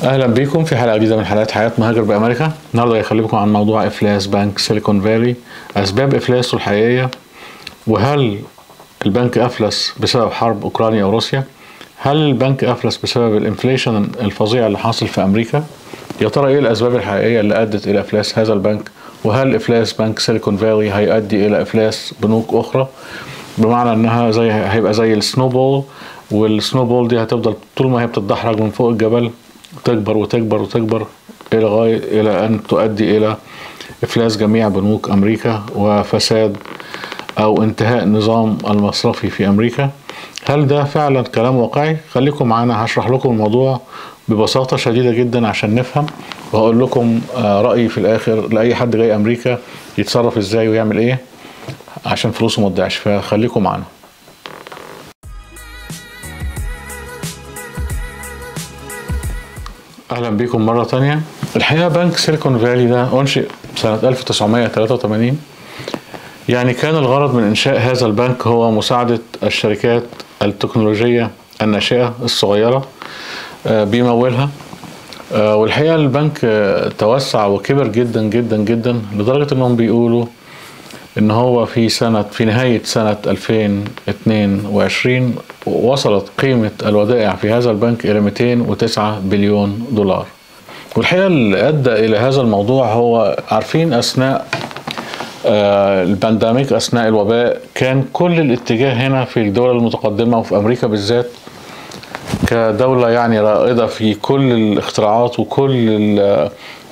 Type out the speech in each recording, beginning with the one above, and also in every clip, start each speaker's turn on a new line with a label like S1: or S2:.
S1: اهلا بيكم في حلقه جديده من حلقات حياه مهاجر بامريكا. النهارده هخليكم عن موضوع افلاس بنك سيليكون فالي، اسباب افلاسه الحقيقيه، وهل البنك افلس بسبب حرب اوكرانيا وروسيا؟ هل البنك افلس بسبب الانفليشن الفظيع اللي حاصل في امريكا؟ يا ترى ايه الاسباب الحقيقيه اللي ادت الى افلاس هذا البنك؟ وهل افلاس بنك سيليكون فالي هيؤدي الى افلاس بنوك اخرى؟ بمعنى انها هيبقى زي السنوبول، والسنوبول دي هتفضل طول ما هي بتتدحرج من فوق الجبل تكبر وتكبر وتكبر إلى أن تؤدي إلى إفلاس جميع بنوك أمريكا وفساد أو انتهاء النظام المصرفي في أمريكا. هل ده فعلا كلام واقعي؟ خليكم معنا، هشرح لكم الموضوع ببساطة شديدة جدا عشان نفهم، وهقول لكم رأيي في الآخر لأي حد جاي أمريكا يتصرف إزاي ويعمل إيه عشان فلوسه ما تضيعش. فخليكم معنا. اهلا بكم مره تانية. الحقيقه بنك سيليكون فالي ده انشئ سنه 1983. يعني كان الغرض من انشاء هذا البنك هو مساعده الشركات التكنولوجيه الناشئه الصغيره بيمولها. والحقيقه البنك توسع وكبر جدا جدا جدا لدرجه انهم بيقولوا ان هو في نهايه سنه 2022 وصلت قيمه الودائع في هذا البنك الى 209 بليون دولار. والحقيقه اللي ادى الى هذا الموضوع هو عارفين اثناء البانديميك، اثناء الوباء، كان كل الاتجاه هنا في الدول المتقدمه وفي امريكا بالذات كدوله يعني رائده في كل الاختراعات وكل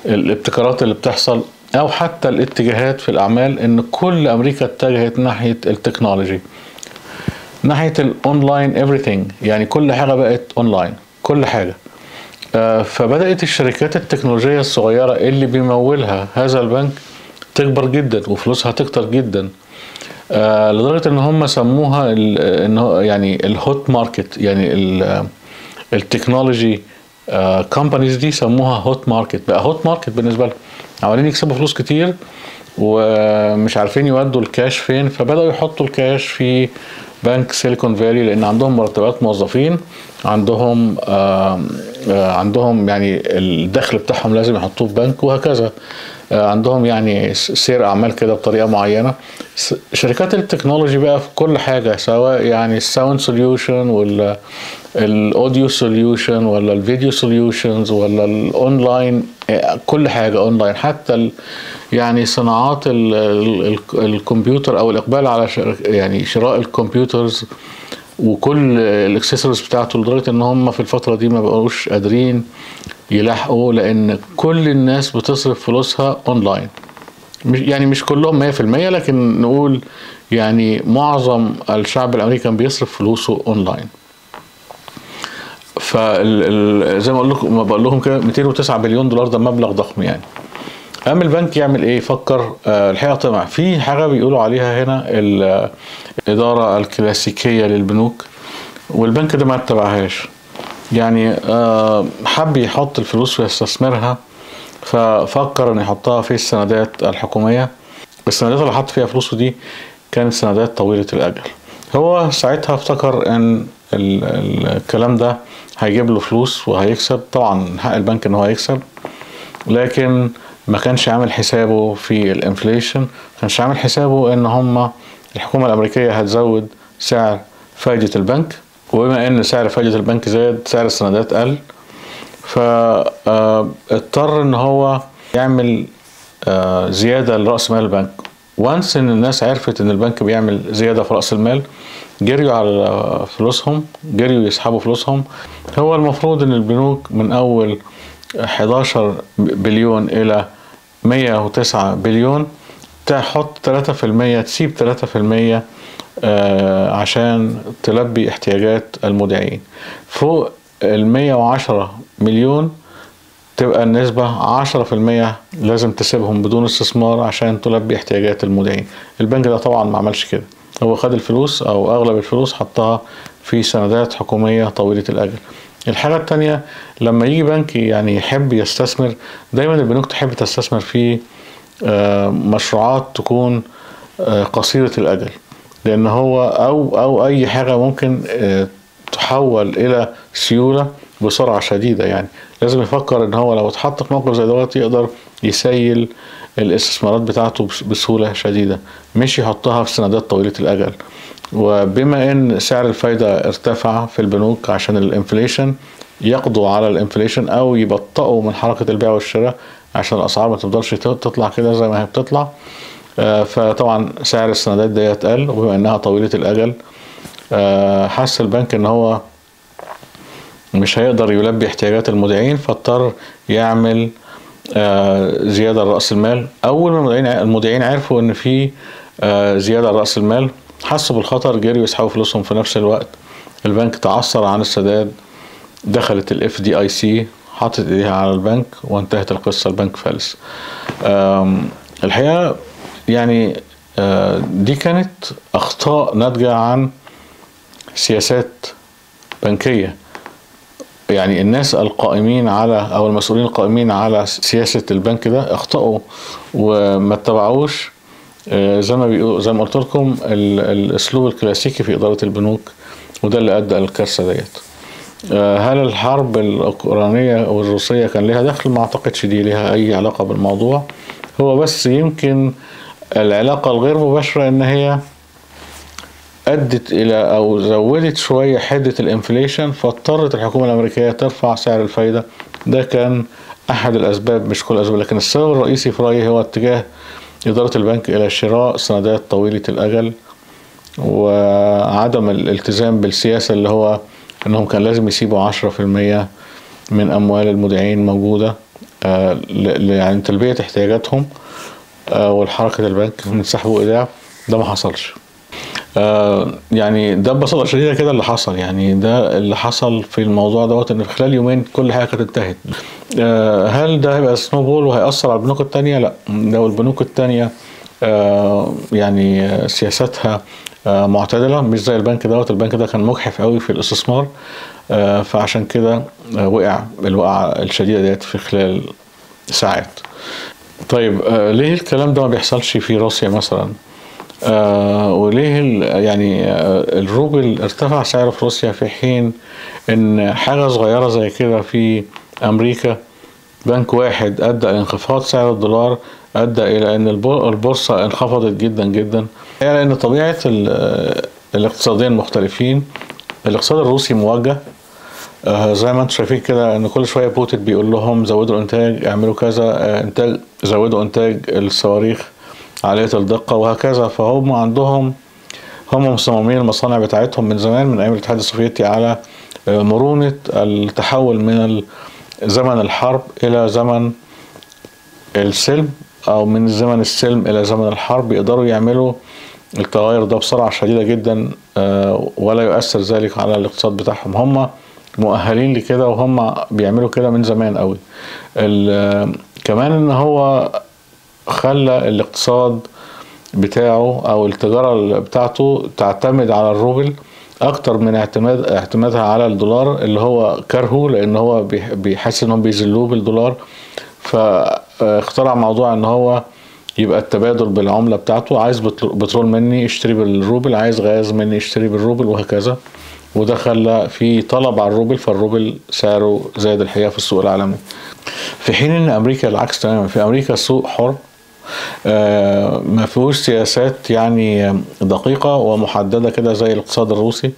S1: الابتكارات اللي بتحصل، او حتى الاتجاهات في الاعمال، ان كل امريكا اتجهت ناحيه التكنولوجي، ناحيه الاونلاين everything، يعني كل حاجه بقت اونلاين، كل حاجه. فبدات الشركات التكنولوجيه الصغيره اللي بيمولها هذا البنك تكبر جدا وفلوسها تكتر جدا، لدرجه ان هم سموها يعني الهوت ماركت، يعني التكنولوجي كومبانيز دي سموها هوت ماركت. بقى هوت ماركت بالنسبه لهم، عمالين يكسبوا فلوس كتير ومش عارفين يودوا الكاش فين، فبدأوا يحطوا الكاش في بنك سيليكون فالي، لان عندهم مرتبات موظفين، عندهم يعني الدخل بتاعهم لازم يحطوه في بنك، وهكذا. عندهم يعني سير اعمال كده بطريقه معينه. شركات التكنولوجي بقى في كل حاجه، سواء يعني الساوند سوليوشن ولا الاوديو سوليوشن ولا الفيديو سوليوشنز ولا الاونلاين، كل حاجه اونلاين، حتى يعني صناعات الكمبيوتر او الاقبال على يعني شراء الكمبيوترز وكل الاكسسوارز بتاعته، لدرجه ان هم في الفتره دي ما بقوش قادرين يلاحقوا، لان كل الناس بتصرف فلوسها اونلاين. مش كلهم 100%، لكن نقول يعني معظم الشعب الامريكي بيصرف فلوسه اونلاين. زي ما بقول لكم كده 209 بليون دولار ده مبلغ ضخم يعني. قام البنك يعمل ايه؟ فكر الحقيقه طمع في حاجه بيقولوا عليها هنا الاداره الكلاسيكيه للبنوك، والبنك ده ما اتبعهاش. يعني حب يحط الفلوس ويستثمرها، ففكر ان يحطها في السندات الحكوميه. السندات اللي حط فيها فلوسه دي كانت سندات طويله الاجل. هو ساعتها افتكر ان الكلام ده هيجيب له فلوس وهيكسب، طبعا حق البنك ان هو هيكسب، لكن ما كانش عامل حسابه في الانفليشن، ما كانش عامل حسابه ان الحكومه الامريكيه هتزود سعر فايده البنك، وبما ان سعر فايده البنك زاد سعر السندات قل، فاضطر ان هو يعمل زياده لراس مال البنك. وانس ان الناس عرفت ان البنك بيعمل زياده في راس المال، جريوا على فلوسهم، جريوا يسحبوا فلوسهم. هو المفروض ان البنوك من اول 11 بليون الى 109 بليون تحط 3%، تسيب 3% عشان تلبي احتياجات المودعين. فوق 110 مليون تبقى النسبة 10% لازم تسيبهم بدون استثمار عشان تلبي احتياجات المودعين. البنك ده طبعا ما عملش كده، هو خد الفلوس او اغلب الفلوس حطها في سندات حكومية طويلة الاجل. الحاجة التانية، لما يجي بنك يعني يحب يستثمر، دايما البنوك تحب تستثمر في مشروعات تكون قصيرة الاجل، لان هو او اي حاجة ممكن تحول الى سيولة بسرعة شديدة. يعني لازم يفكر ان هو لو اتحط في موقف زي دوت يقدر يسيل الاستثمارات بتاعته بسهولة شديدة، مش يحطها في سندات طويلة الأجل. وبما ان سعر الفايدة ارتفع في البنوك عشان الانفليشن، يقضوا على الانفليشن او يبطئوا من حركة البيع والشراء عشان الاسعار ما تفضلش تطلع كده زي ما هي بتطلع. فطبعا سعر السندات ديت قل، وبما انها طويلة الاجل حس البنك ان هو مش هيقدر يلبي احتياجات المودعين، فاضطر يعمل زيادة لرأس المال. اول ما المودعين عرفوا ان في زيادة لرأس المال، حسوا بالخطر، جريوا يسحبوا فلوسهم في نفس الوقت. البنك تعثر عن السداد، دخلت الاف دي اي سي، حطت ايديها على البنك، وانتهت القصة، البنك فلس. الحقيقة يعني دي كانت اخطاء ناتجة عن سياسات بنكية. يعني الناس القائمين على او المسؤولين القائمين على سياسة البنك ده اخطأوا وما اتبعوش زي ما قلت لكم الاسلوب الكلاسيكي في ادارة البنوك، وده اللي ادى للكارثة ديت. هل الحرب الاوكرانية والروسية كان لها دخل؟ ما اعتقدش دي لها اي علاقة بالموضوع. هو بس يمكن العلاقة الغير مباشرة ان هي ادت الى او زودت شوية حدة الانفليشن، فاضطرت الحكومة الامريكية ترفع سعر الفايدة. ده كان احد الاسباب، مش كل الاسباب، لكن السبب الرئيسي في رأيي هو اتجاه ادارة البنك الى شراء سندات طويلة الاجل، وعدم الالتزام بالسياسة اللي هو انهم كان لازم يسيبوا 10% من اموال المودعين موجودة يعني تلبية احتياجاتهم والحركة البنك من سحب وايداع. ده ما حصلش. يعني ده ببساطة شديدة كده اللي حصل. يعني ده اللي حصل في الموضوع دوت، ان في خلال يومين كل حاجة كانت انتهت. هل ده هيبقى سنو بول وهيأثر على البنوك التانية؟ لا، لو البنوك التانية يعني سياستها معتدلة مش زي البنك دوت. البنك ده كان مجحف قوي في الاستثمار، فعشان كده وقع الوقعة الشديدة ديت في خلال ساعات. طيب ليه الكلام ده ما بيحصلش في روسيا مثلا؟ وليه يعني الروبل ارتفع سعره في روسيا في حين ان حاجة صغيرة زي كده في امريكا، بنك واحد ادى الى انخفاض سعر الدولار، ادى الى ان البورصة انخفضت جدا جدا. يعني لان طبيعة الاقتصادين مختلفين. الاقتصاد الروسي موجه زي ما انتم شايفين كده، ان كل شويه بوتين بيقول لهم زودوا الانتاج، اعملوا كذا، انتاج، زودوا انتاج الصواريخ عاليه الدقه وهكذا. فهم عندهم، هم مصممين المصانع بتاعتهم من زمان، من ايام الاتحاد السوفيتي، على مرونه التحول من زمن الحرب الى زمن السلم، او من زمن السلم الى زمن الحرب. يقدروا يعملوا التغير ده بسرعه شديده جدا ولا يؤثر ذلك على الاقتصاد بتاعهم. هم مؤهلين لكده، وهم بيعملوا كده من زمان قوي. كمان ان هو خلى الاقتصاد بتاعه او التجارة بتاعته تعتمد على الروبل اكتر من اعتمادها على الدولار اللي هو كرهه، لان هو بيحس انهم بيذلوه بالدولار. فاخترع موضوع ان هو يبقى التبادل بالعملة بتاعته، عايز بترول مني اشتري بالروبل، عايز غاز مني اشتري بالروبل، وهكذا. وده خلى في طلب على الروبل، فالروبل سعره زاد الحقيقة في السوق العالمي. في حين ان امريكا العكس تماما. في امريكا سوق حر ما فيهوش سياسات يعني دقيقة ومحددة كده زي الاقتصاد الروسي.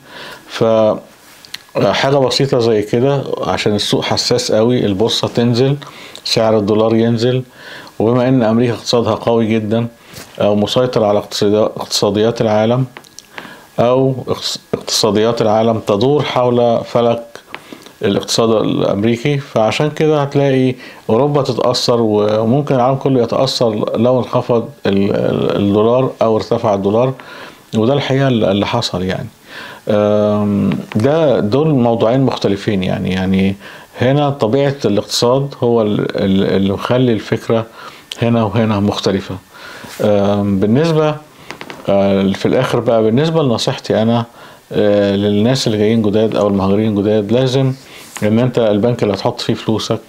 S1: فحاجة بسيطة زي كده عشان السوق حساس قوي، البورصة تنزل، سعر الدولار ينزل. وبما ان امريكا اقتصادها قوي جدا او مسيطر على اقتصاديات العالم، او اقتصاديات العالم تدور حول فلك الاقتصاد الامريكي، فعشان كده هتلاقي اوروبا تتاثر، وممكن العالم كله يتاثر لو انخفض الدولار او ارتفع الدولار. وده الحقيقه اللي حصل. يعني دول موضوعين مختلفين. يعني هنا طبيعه الاقتصاد هو اللي مخلي الفكره هنا وهنا مختلفه. بالنسبه في الاخر بقى، بالنسبه لنصيحتي انا للناس اللي جايين جداد او المهاجرين جداد، لازم ان انت البنك اللي هتحط فيه فلوسك،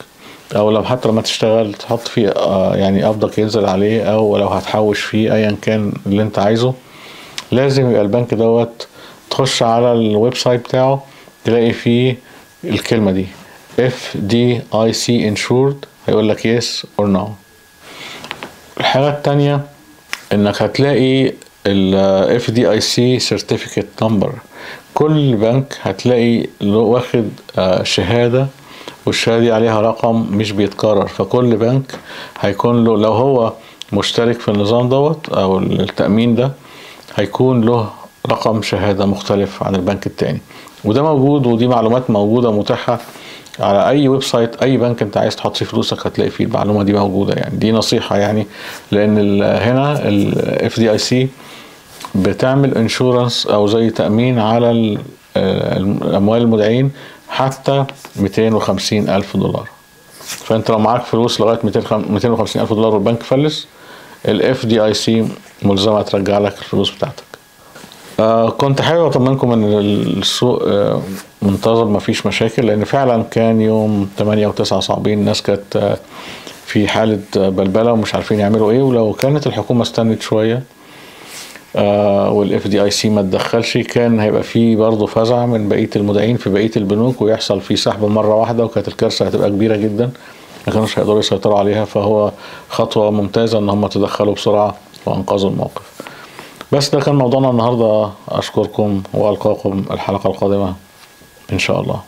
S1: او لو حتى لما تشتغل تحط فيه يعني قبضك ينزل عليه، او لو هتحوش فيه ايا كان اللي انت عايزه، لازم يبقى البنك دوت تخش على الويب سايت بتاعه تلاقي فيه الكلمة دي، FDIC insured، هيقول لك yes or no. الحاجة التانية انك هتلاقي ال FDIC certificate number. كل بنك هتلاقي له واخد شهادة، والشهادة دي عليها رقم مش بيتكرر، فكل بنك هيكون له، لو هو مشترك في النظام دوت او التأمين ده، هيكون له رقم شهادة مختلف عن البنك التاني. وده موجود، ودي معلومات موجودة متاحة على اي ويب سايت، اي بنك انت عايز تحط فيه فلوسك هتلاقي فيه المعلومة دي موجودة. يعني دي نصيحة، يعني لان هنا ال FDIC بتعمل انشورنس او زي تأمين على الاموال المودعين حتى 250 الف دولار. فانت لو معاك فلوس لغاية 250 الف دولار والبنك فلس، ال FDIC ملزمة ترجع لك الفلوس بتاعتك. كنت حابب اطمنكم ان السوق منتظم، مفيش مشاكل، لان فعلا كان يوم 8 و9 صعبين. الناس كانت في حالة بلبلة ومش عارفين يعملوا ايه. ولو كانت الحكومة استنت شوية والاف دي اي سي ما تدخلش، كان هيبقى فيه برضه فزع من بقية المودعين في بقية البنوك، ويحصل فيه سحب مرة واحدة، وكانت الكارثة هتبقى كبيرة جدا، ما كانوش هيقدروا يسيطروا عليها. فهو خطوة ممتازة ان هم تدخلوا بسرعة وانقذوا الموقف. بس ده كان موضوعنا النهاردة. أشكركم وألقاكم الحلقة القادمة إن شاء الله.